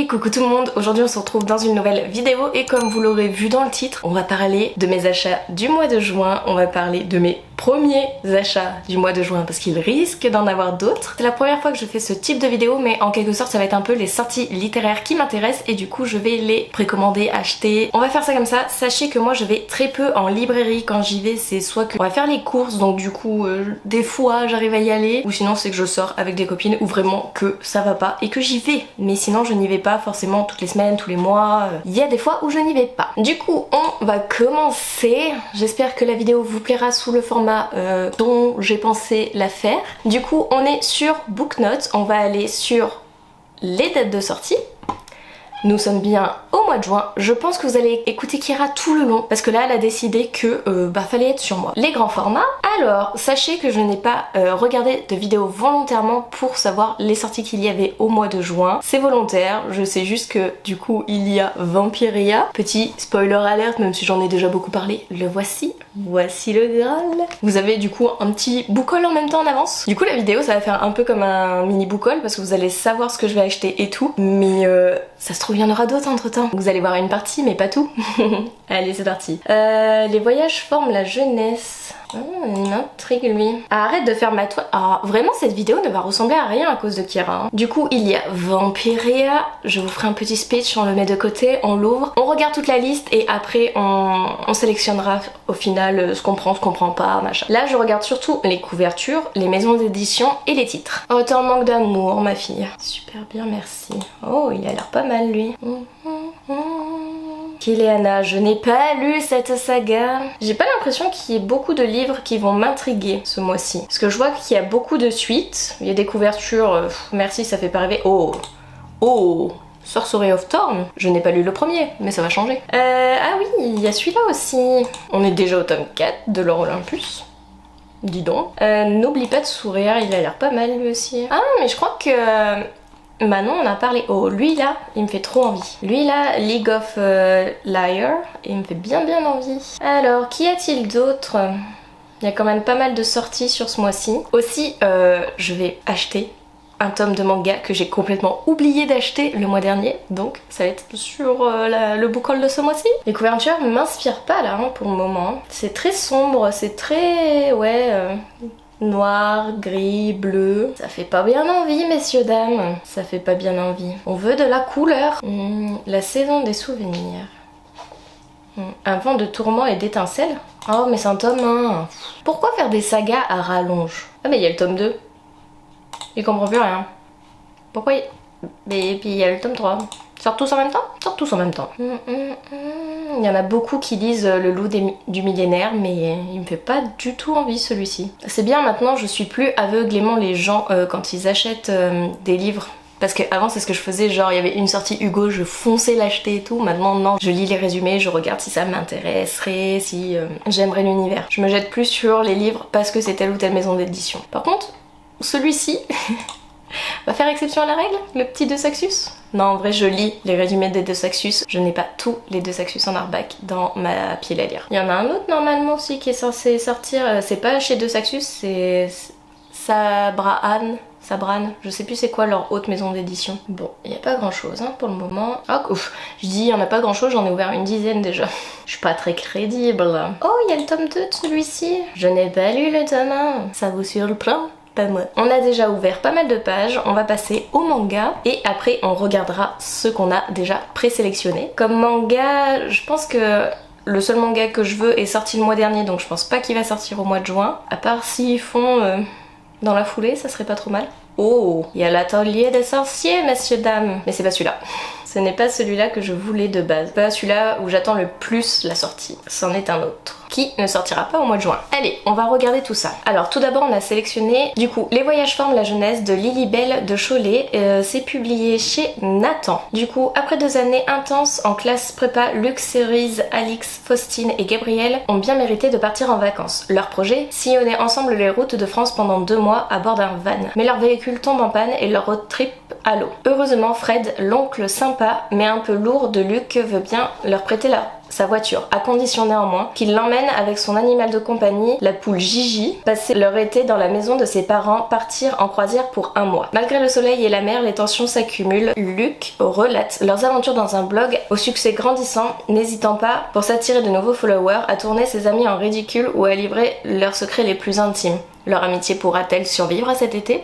coucou tout le monde, aujourd'hui on se retrouve dans une nouvelle vidéo et comme vous l'aurez vu dans le titre, on va parler de mes achats du mois de juin, on va parler de mes premiers achats du mois de juin parce qu'il risque d'en avoir d'autres. C'est la première fois que je fais ce type de vidéo mais en quelque sorte ça va être un peu les sorties littéraires qui m'intéressent et du coup je vais les précommander, acheter. On va faire ça comme ça, sachez que moi je vais très peu en librairie quand j'y vais, c'est soit que on va faire les courses donc du coup des fois j'arrive à y aller ou sinon c'est que je sors avec des copines ou vraiment que ça va pas et que j'y vais. Mais sinon je n'y vais pas forcément toutes les semaines, tous les mois, il y a des fois où je n'y vais pas. Du coup on va commencer, j'espère que la vidéo vous plaira sous le format dont j'ai pensé la faire. Du coup on est sur Booknote, on va aller sur les dates de sortie. Nous sommes bien au mois de juin. Je pense que vous allez écouter Kira tout le long parce que là elle a décidé que fallait être sur moi. Les grands formats. Alors sachez que je n'ai pas regardé de vidéo volontairement pour savoir les sorties qu'il y avait au mois de juin. C'est volontaire. Je sais juste que du coup il y a Vampiria. Petit spoiler alert même si j'en ai déjà beaucoup parlé. Le voici. Voici le Graal. Vous avez du coup un petit book haul en même temps en avance. Du coup la vidéo ça va faire un peu comme un mini book haul parce que vous allez savoir ce que je vais acheter et tout. Mais ça se trouve il y en aura d'autres entre temps. Vous allez voir une partie mais pas tout. Allez c'est parti. Les voyages forment la jeunesse. Il m'intrigue lui. Arrête de faire ma toile. Ah vraiment cette vidéo ne va ressembler à rien à cause de Kira. Hein. Du coup il y a Vampiria. Je vous ferai un petit speech, on le met de côté, on l'ouvre. On regarde toute la liste et après on sélectionnera au final ce qu'on prend, ce qu'on prend pas, machin. Là je regarde surtout les couvertures, les maisons d'édition et les titres. Oh t'es en manque d'amour ma fille. Super bien merci. Oh il a l'air pas mal lui. Kileana, je n'ai pas lu cette saga. J'ai pas l'impression qu'il y ait beaucoup de livres qui vont m'intriguer ce mois-ci. Parce que je vois qu'il y a beaucoup de suites. Il y a des couvertures, merci ça fait pas rêver. Oh Sorcery of Thorn. Je n'ai pas lu le premier, mais ça va changer. Ah oui, il y a celui-là aussi. On est déjà au tome 4 de l'Or Olympus. Dis donc. N'oublie pas de sourire, il a l'air pas mal lui aussi. Ah mais je crois que... Manon on a parlé, oh lui là il me fait trop envie. Lui là, League of Liar, il me fait bien envie. Alors qu'y a-t-il d'autre? Il y a quand même pas mal de sorties sur ce mois-ci. Aussi je vais acheter un tome de manga que j'ai complètement oublié d'acheter le mois dernier. Donc ça va être sur le book haul de ce mois-ci. Les couvertures m'inspirent pas là hein, pour le moment. C'est très sombre, c'est très... noir, gris, bleu. Ça fait pas bien envie, messieurs, dames. Ça fait pas bien envie. On veut de la couleur. La saison des souvenirs. Un vent de tourment et d'étincelles. Oh, mais c'est un tome 1. Pourquoi faire des sagas à rallonge? Ah, mais il y a le tome 2. Il comprend plus rien. Pourquoi il... Et puis il y a le tome 3. Sortent tous en même temps? Sortent tous en même temps. Il y en a beaucoup qui lisent Le Loup du millénaire, mais il me fait pas du tout envie celui-ci. C'est bien maintenant, je suis plus aveuglément les gens quand ils achètent des livres. Parce qu'avant c'est ce que je faisais, genre il y avait une sortie Hugo, je fonçais l'acheter et tout. Maintenant non, je lis les résumés, je regarde si ça m'intéresserait, si j'aimerais l'univers. Je me jette plus sur les livres parce que c'est telle ou telle maison d'édition. Par contre, celui-ci... va faire exception à la règle, le petit De Saxus. Non, en vrai, je lis les résumés des De Saxus. Je n'ai pas tous les De Saxus en hardback dans ma pile à lire. Il y en a un autre normalement aussi qui est censé sortir. C'est pas chez De Saxus, c'est Sabran, je sais plus c'est quoi leur haute maison d'édition. Bon, il n'y a pas grand chose hein, pour le moment. Ah, ouf, je dis il n'y en a pas grand chose, j'en ai ouvert une dizaine déjà. Je suis pas très crédible. Oh, il y a le tome 2 de celui-ci. Je n'ai pas lu le tome 1. Ça vous surprend? Pas moi. On a déjà ouvert pas mal de pages, on va passer au manga et après on regardera ce qu'on a déjà présélectionné. Comme manga, je pense que le seul manga que je veux est sorti le mois dernier donc je pense pas qu'il va sortir au mois de juin. À part s'ils font dans la foulée, ça serait pas trop mal. Oh, il y a l'atelier des sorciers, messieurs, dames. Mais c'est pas celui-là. Ce n'est pas celui-là que je voulais de base. Pas celui-là où j'attends le plus la sortie. C'en est un autre. Qui ne sortira pas au mois de juin. Allez, on va regarder tout ça. Alors tout d'abord on a sélectionné du coup Les voyages forment la jeunesse de Lily-Belle de Cholet. C'est publié chez Nathan. Du coup après 2 années intenses en classe prépa, Luc, Cerise, Alix, Faustine et Gabriel ont bien mérité de partir en vacances. Leur projet, sillonner ensemble les routes de France pendant 2 mois à bord d'un van. Mais leur véhicule tombe en panne et leur road trip à l'eau. Heureusement Fred, l'oncle sympa mais un peu lourd de Luc, veut bien leur prêter sa voiture, à condition néanmoins qu'il l'emmène avec son animal de compagnie, la poule Gigi, passer leur été dans la maison de ses parents, partir en croisière pour 1 mois. Malgré le soleil et la mer, les tensions s'accumulent. Luc relate leurs aventures dans un blog au succès grandissant, n'hésitant pas, pour s'attirer de nouveaux followers, à tourner ses amis en ridicule ou à livrer leurs secrets les plus intimes. Leur amitié pourra-t-elle survivre à cet été ?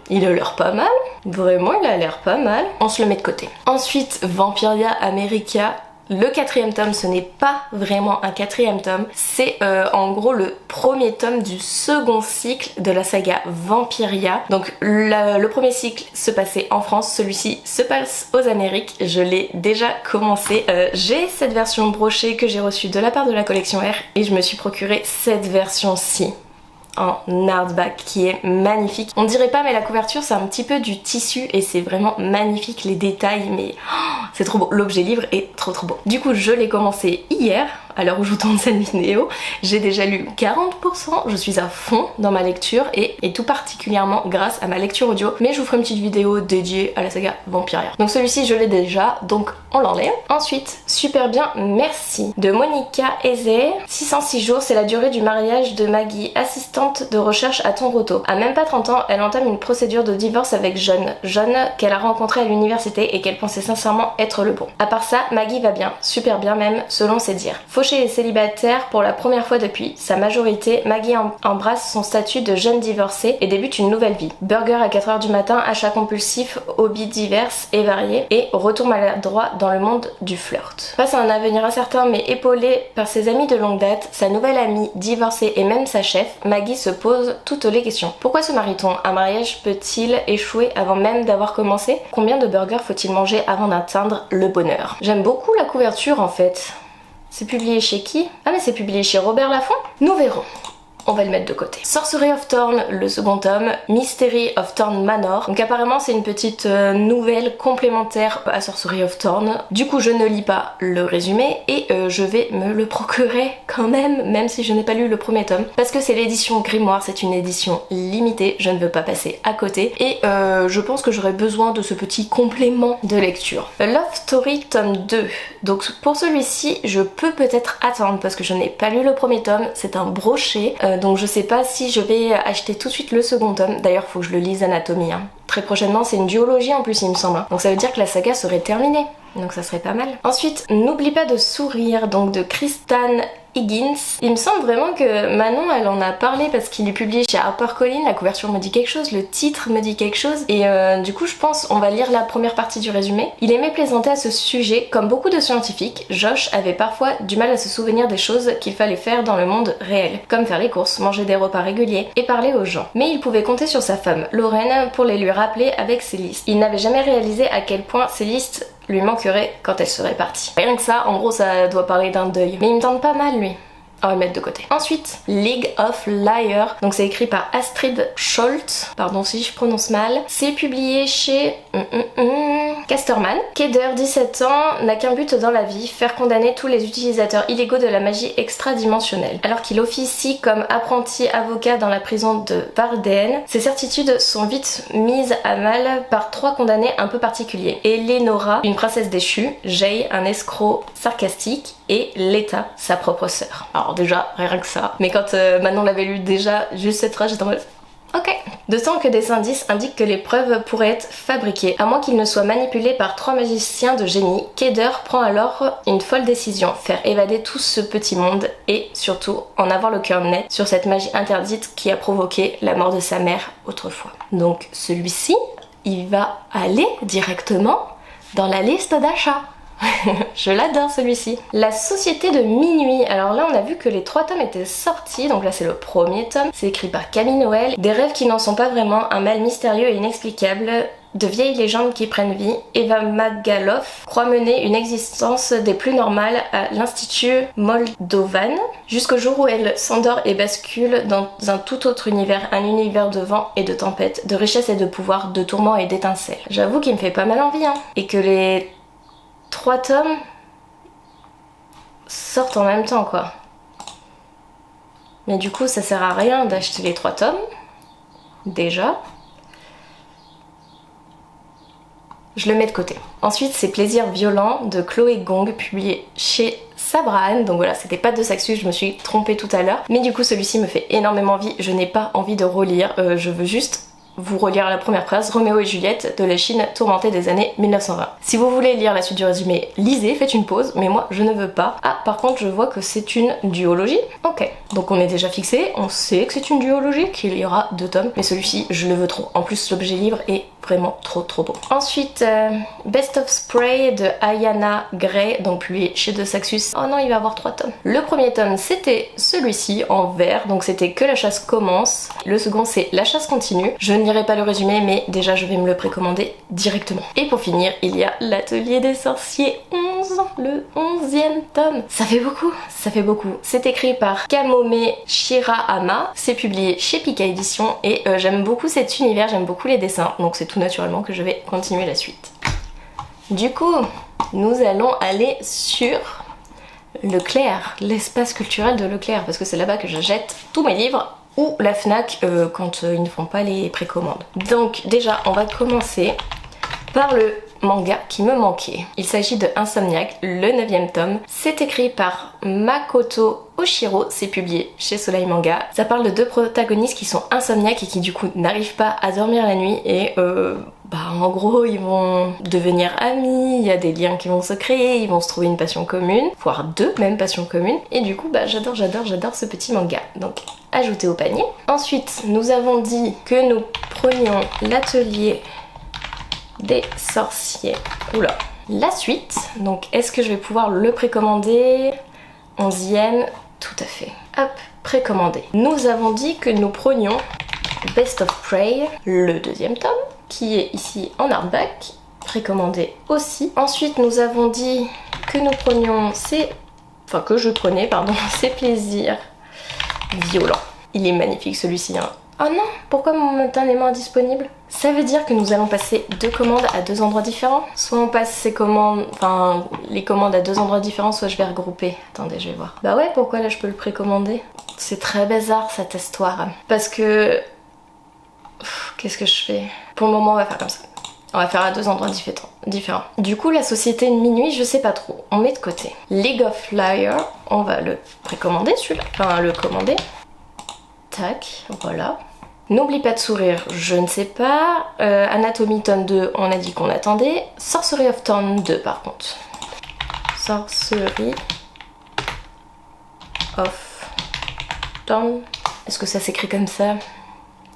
Il a l'air pas mal, vraiment il a l'air pas mal. On se le met de côté. Ensuite, Vampiria America. Le 4e tome, ce n'est pas vraiment un 4e tome, c'est en gros le premier tome du second cycle de la saga Vampiria. Donc le premier cycle se passait en France, celui-ci se passe aux Amériques, je l'ai déjà commencé. J'ai cette version brochée que j'ai reçue de la part de la collection R et je me suis procuré cette version-ci en hardback qui est magnifique. On dirait pas mais la couverture c'est un petit peu du tissu et c'est vraiment magnifique, les détails, mais oh, c'est trop beau. L'objet livre est trop beau. Du coup je l'ai commencé hier, à l'heure où je vous tourne cette vidéo. J'ai déjà lu 40%, je suis à fond dans ma lecture et tout particulièrement grâce à ma lecture audio. Mais je vous ferai une petite vidéo dédiée à la saga Vampiria. Donc celui-ci je l'ai déjà, donc on l'enlève. Ensuite, Super bien, merci de Monica Eze. 606 jours, c'est la durée du mariage de Maggie, assistante de recherche à Toronto. À même pas 30 ans, elle entame une procédure de divorce avec John qu'elle a rencontré à l'université et qu'elle pensait sincèrement être le bon. À part ça, Maggie va bien, super bien même, selon ses dires. Fauché et célibataire pour la première fois depuis sa majorité, Maggie embrasse son statut de jeune divorcée et débute une nouvelle vie. Burger à 4h du matin, achats compulsifs, hobbies divers et variés et retour maladroit dans le monde du flirt. Face à un avenir incertain mais épaulée par ses amis de longue date, sa nouvelle amie divorcée et même sa chef, Maggie se pose toutes les questions. Pourquoi se marie-t-on? Un mariage peut-il échouer avant même d'avoir commencé? Combien de burgers faut-il manger avant d'atteindre le bonheur? J'aime beaucoup la couverture en fait. C'est publié chez qui? Ah mais c'est publié chez Robert Laffont? Nous verrons. On va le mettre de côté. Sorcery of Thorn, le second tome, Mystery of Thorn Manor. Donc apparemment c'est une petite nouvelle complémentaire à Sorcery of Thorn. Du coup je ne lis pas le résumé et je vais me le procurer quand même si je n'ai pas lu le premier tome. Parce que c'est l'édition Grimoire, c'est une édition limitée, je ne veux pas passer à côté. Et je pense que j'aurais besoin de ce petit complément de lecture. Love Story tome 2. Donc pour celui-ci, je peux peut-être attendre parce que je n'ai pas lu le premier tome, c'est un brochet. Donc je sais pas si je vais acheter tout de suite le second tome. D'ailleurs faut que je le lise Anatomie. Très prochainement, c'est une duologie en plus il me semble. Donc ça veut dire que la saga serait terminée. Donc ça serait pas mal. Ensuite, N'oublie pas de sourire, donc de Kristan Higgins. Il me semble vraiment que Manon elle en a parlé parce qu'il est publié chez HarperCollins, la couverture me dit quelque chose, le titre me dit quelque chose et du coup je pense on va lire la première partie du résumé. Il aimait plaisanter à ce sujet, comme beaucoup de scientifiques, Josh avait parfois du mal à se souvenir des choses qu'il fallait faire dans le monde réel, comme faire les courses, manger des repas réguliers et parler aux gens. Mais il pouvait compter sur sa femme, Lorraine, pour les lui rappeler avec ses listes. Il n'avait jamais réalisé à quel point ces listes lui manquerait quand elle serait partie. Rien que ça, en gros ça doit parler d'un deuil. Mais il me tente pas mal lui. On va le mettre de côté. Ensuite, League of Liars. Donc c'est écrit par Astrid Scholz. Pardon si je prononce mal. C'est publié chez Casterman. Keder, 17 ans, n'a qu'un but dans la vie, faire condamner tous les utilisateurs illégaux de la magie extradimensionnelle. Alors qu'il officie comme apprenti avocat dans la prison de Varden, ses certitudes sont vite mises à mal par 3 condamnés un peu particuliers. Eleonora, une princesse déchue, Jay, un escroc sarcastique, et Leta, sa propre sœur. Alors déjà, rien que ça. Mais quand Manon l'avait lu déjà, juste cette phrase, j'étais en mode... Ok. De temps que des indices indiquent que les preuves pourraient être fabriquées, à moins qu'ils ne soient manipulés par 3 magiciens de génie, Keder prend alors une folle décision, faire évader tout ce petit monde et surtout en avoir le cœur net sur cette magie interdite qui a provoqué la mort de sa mère autrefois. Donc celui-ci, il va aller directement dans la liste d'achat. Je l'adore celui-ci. La Société de Minuit. Alors là on a vu que les 3 tomes étaient sortis, donc là c'est le premier tome. C'est écrit par Camille Noël. Des rêves qui n'en sont pas vraiment, un mal mystérieux et inexplicable, de vieilles légendes qui prennent vie. Eva Magaloff croit mener une existence des plus normales à l'Institut Moldovan, jusqu'au jour où elle s'endort et bascule dans un tout autre univers, un univers de vent et de tempête, de richesse et de pouvoir, de tourments et d'étincelles. J'avoue qu'il me fait pas mal envie, hein. Et que les 3 tomes sortent en même temps quoi. Mais du coup ça sert à rien d'acheter les 3 tomes déjà. je le mets de côté. Ensuite, c'est Plaisirs violents de Chloé Gong, publié chez Sabra. Donc voilà, c'était pas de Saxus, je me suis trompée tout à l'heure. Mais du coup, celui-ci me fait énormément envie. Je n'ai pas envie de relire, je veux juste vous relire la première phrase, Roméo et Juliette de la Chine tourmentée des années 1920. Si vous voulez lire la suite du résumé, lisez, faites une pause, mais moi je ne veux pas. Ah, par contre je vois que c'est une duologie. Ok, donc on est déjà fixé, on sait que c'est une duologie, qu'il y aura 2 tomes, mais celui-ci je le veux trop. En plus l'objet livre est vraiment trop beau. Ensuite, Best of Spray de Ayana Gray, donc publié chez De Saxus. Oh non, il va avoir 3 tomes. Le premier tome c'était celui-ci en vert, donc c'était Que la chasse commence. Le second c'est La chasse continue. Je ne lirai pas le résumé, mais déjà je vais me le précommander directement. Et pour finir, il y a L'Atelier des Sorciers 11, le 11e tome. Ça fait beaucoup, ça fait beaucoup. C'est écrit par Kamome Shirahama, c'est publié chez Pika Édition et j'aime beaucoup cet univers, j'aime beaucoup les dessins, donc c'est tout naturellement que je vais continuer la suite. Du coup, nous allons aller sur Leclerc, l'espace culturel de Leclerc, parce que c'est là-bas que j'achète tous mes livres, ou la Fnac quand ils ne font pas les précommandes. Donc déjà, on va commencer par le manga qui me manquait. Il s'agit de Insomniac, le 9e tome. C'est écrit par Makoto Oshiro, c'est publié chez Soleil Manga. Ça parle de 2 protagonistes qui sont insomniaques et qui du coup n'arrivent pas à dormir la nuit et en gros ils vont devenir amis, il y a des liens qui vont se créer, ils vont se trouver une passion commune, voire 2 même passions communes. Et du coup j'adore ce petit manga. Donc ajouté au panier. Ensuite nous avons dit que nous prenions l'atelier des sorciers. Oula. La suite, donc est-ce que je vais pouvoir le précommander? 11e, tout à fait. Hop, précommandé. Nous avons dit que nous prenions Best of Prey, le 2e tome, qui est ici en hardback, précommandé aussi. Ensuite, nous avons dit que nous prenions que je prenais, pardon, ces plaisirs violents. Il est magnifique celui-ci, hein. Oh non, pourquoi momentanément indisponible? Ça veut dire que nous allons passer 2 commandes à 2 endroits différents? Soit on passe ces commandes, les commandes à 2 endroits différents, soit je vais regrouper. Attendez, je vais voir. Bah ouais, pourquoi là je peux le précommander? C'est très bizarre cette histoire. Parce que... Qu'est-ce que je fais? Pour le moment on va faire comme ça. On va faire à 2 endroits différents. Du coup la société de minuit, je sais pas trop. On met de côté. League of Liars, on va le précommander celui-là. Enfin le commander. Tac, voilà. N'oublie pas de sourire, je ne sais pas. Anatomy tome 2, on a dit qu'on attendait. Sorcery of Thorn 2 par contre. Sorcery of Thorn. Est-ce que ça s'écrit comme ça?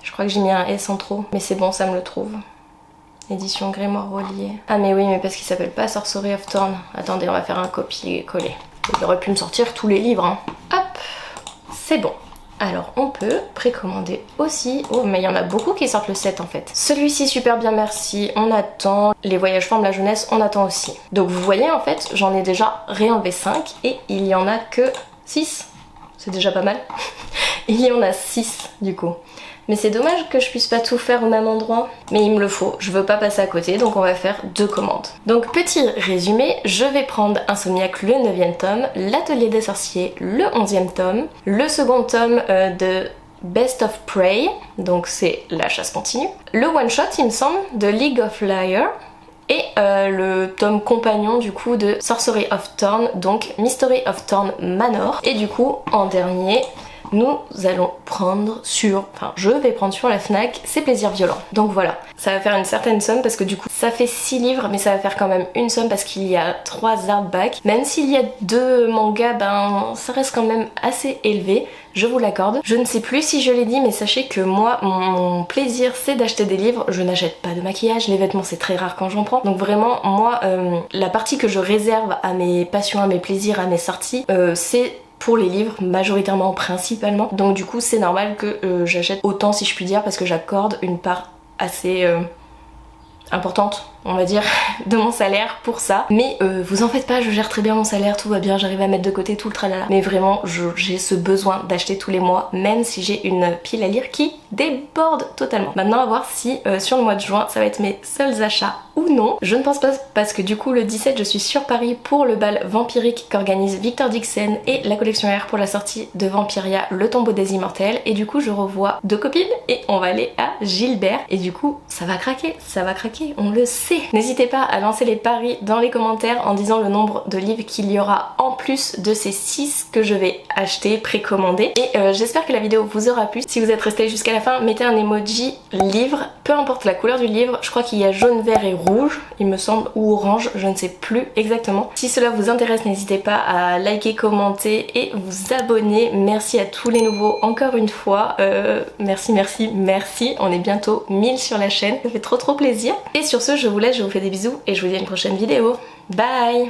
Je crois que j'ai mis un S en trop, mais c'est bon, ça me le trouve. Édition Grimoire relié. Ah mais oui, mais parce qu'il s'appelle pas Sorcery of Thorn. Attendez, on va faire un copier-coller. Il aurait pu me sortir tous les livres, hein. Hop, c'est bon. Alors on peut précommander aussi. Oh mais il y en a beaucoup qui sortent le 7 en fait. Celui-ci super bien merci, on attend. Les voyages forment la jeunesse, on attend aussi. Donc vous voyez en fait j'en ai déjà réenlevé 5 et il y en a que 6. C'est déjà pas mal. Il y en a 6 du coup. Mais c'est dommage que je puisse pas tout faire au même endroit. Mais il me le faut, je veux pas passer à côté, donc on va faire 2 commandes. Donc petit résumé, je vais prendre Insomniac le 9e tome, L'Atelier des Sorciers le 11e tome, le second tome de Best of Prey, donc c'est La Chasse continue, le one-shot il me semble de League of Liars, et le tome compagnon du coup de Sorcery of Thorn, donc Mystery of Thorn Manor. Et du coup en dernier, nous allons prendre je vais prendre sur la Fnac ces plaisirs violents. Donc voilà, ça va faire une certaine somme parce que du coup ça fait 6 livres mais ça va faire quand même une somme parce qu'il y a 3 hardbacks. Même s'il y a 2 mangas, ça reste quand même assez élevé, je vous l'accorde. Je ne sais plus si je l'ai dit mais sachez que moi mon plaisir c'est d'acheter des livres, je n'achète pas de maquillage, les vêtements c'est très rare quand j'en prends. Donc vraiment moi la partie que je réserve à mes passions, à mes plaisirs, à mes sorties, c'est pour les livres majoritairement, principalement. Donc du coup c'est normal que j'achète autant si je puis dire parce que j'accorde une part assez importante on va dire de mon salaire pour ça. Mais vous en faites pas, je gère très bien mon salaire, tout va bien, j'arrive à mettre de côté tout le tralala. Mais vraiment j'ai ce besoin d'acheter tous les mois même si j'ai une pile à lire qui déborde totalement. Maintenant à voir si sur le mois de juin ça va être mes seuls achats ou non. Je ne pense pas parce que du coup le 17 je suis sur Paris pour le bal vampirique qu'organise Victor Dixon et la collection R pour la sortie de Vampiria, le tombeau des immortels, et du coup je revois 2 copines et on va aller à Gilbert et du coup ça va craquer, on le sait. N'hésitez pas à lancer les paris dans les commentaires en disant le nombre de livres qu'il y aura en plus de ces 6 que je vais acheter, précommander, et j'espère que la vidéo vous aura plu. Si vous êtes resté jusqu'à la fin, mettez un emoji livre, peu importe la couleur du livre, je crois qu'il y a jaune, vert et rouge, il me semble, ou orange, je ne sais plus exactement. Si cela vous intéresse, n'hésitez pas à liker, commenter et vous abonner. Merci à tous les nouveaux encore une fois, merci, on est bientôt 1000 sur la chaîne, ça fait trop plaisir. Et sur ce, je vous laisse, je vous fais des bisous et je vous dis à une prochaine vidéo. Bye!